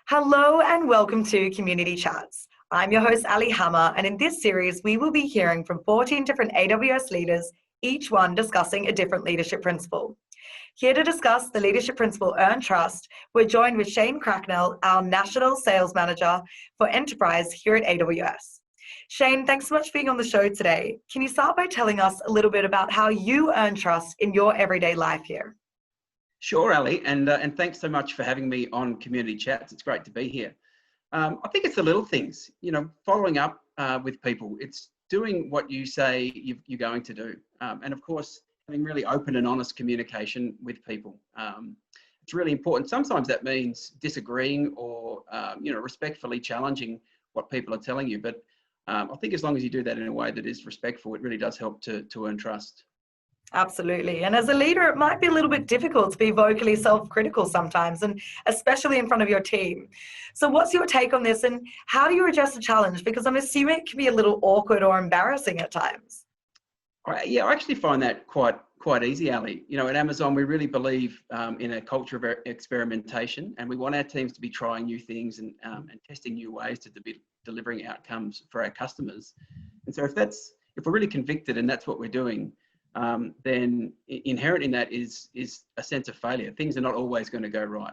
Hello and welcome to Community Chats. I'm your host, Ali Hammer, and in this series, we will be hearing from 14 different AWS leaders, each one discussing a different leadership principle. Here to discuss the leadership principle Earn Trust, we're joined with Shane Cracknell, our National Sales Manager for Enterprise here at AWS. Shane, thanks so much for being on the show today. Can you start by telling us a little bit about how you earn trust in your everyday life here? Sure, Ali, and thanks so much for having me on Community Chats. It's great to be here. I think it's the little things, following up with people. It's doing what you say you're going to do. And of course, having really open and honest communication with people. It's really important. Sometimes that means disagreeing or, respectfully challenging what people are telling you. But I think as long as you do that in a way that is respectful, it really does help to earn trust. Absolutely. And as a leader, it might be a little bit difficult to be vocally self-critical sometimes, and especially in front of your team. So what's your take on this, and how do you address the challenge? Because I'm assuming it can be a little awkward or embarrassing at times. Yeah, I actually find that quite easy, Ali. At Amazon, we really believe in a culture of experimentation, and we want our teams to be trying new things and testing new ways to be delivering outcomes for our customers. And so if we're really convicted and that's what we're doing, then inherent in that is a sense of failure. Things are not always going to go right.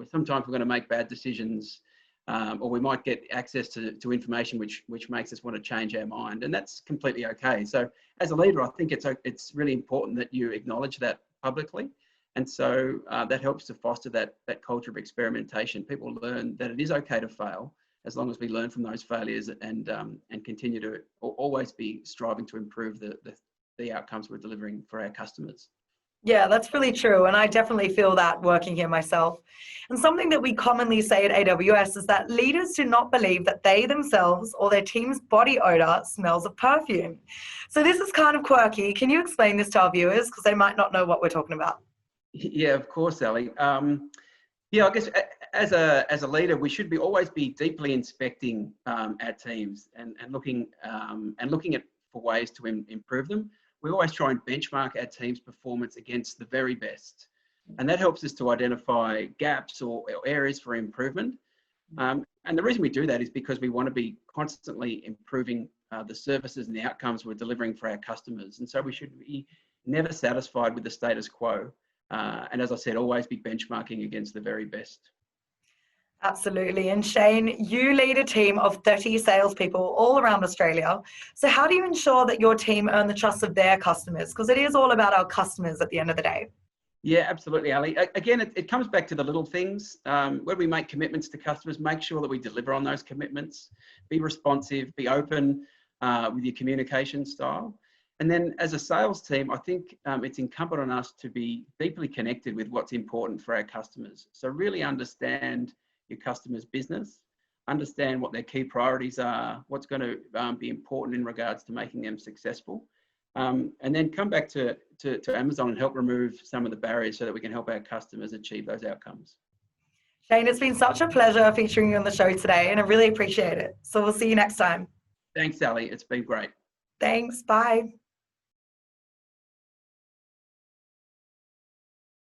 Sometimes we're going to make bad decisions, or we might get access to information which makes us want to change our mind, and that's completely okay. So as a leader, I think it's really important that you acknowledge that publicly, and so that helps to foster that culture of experimentation. People learn that it is okay to fail as long as we learn from those failures and continue to always be striving to improve the outcomes we're delivering for our customers. Yeah, that's really true. And I definitely feel that working here myself. And something that we commonly say at AWS is that leaders do not believe that they themselves or their team's body odor smells of perfume. So this is kind of quirky. Can you explain this to our viewers? Because they might not know what we're talking about. Yeah, of course, Ali. I guess as a leader, we should always be deeply inspecting our teams and looking at for ways to improve them. We always try and benchmark our team's performance against the very best. And that helps us to identify gaps or areas for improvement. And the reason we do that is because we want to be constantly improving the services and the outcomes we're delivering for our customers. And so we should be never satisfied with the status quo. And as I said, always be benchmarking against the very best. Absolutely. And Shane, you lead a team of 30 salespeople all around Australia. So how do you ensure that your team earn the trust of their customers? Because it is all about our customers at the end of the day. Yeah, absolutely, Ali. Again, it comes back to the little things. Where we make commitments to customers, make sure that we deliver on those commitments, be responsive, be open with your communication style. And then as a sales team, I think it's incumbent on us to be deeply connected with what's important for our customers. So really understand your customer's business, understand what their key priorities are, what's going to be important in regards to making them successful, and then come back to Amazon and help remove some of the barriers so that we can help our customers achieve those outcomes. Shane, it's been such a pleasure featuring you on the show today, and I really appreciate it. So we'll see you next time. Thanks, Ali. It's been great. Thanks. Bye.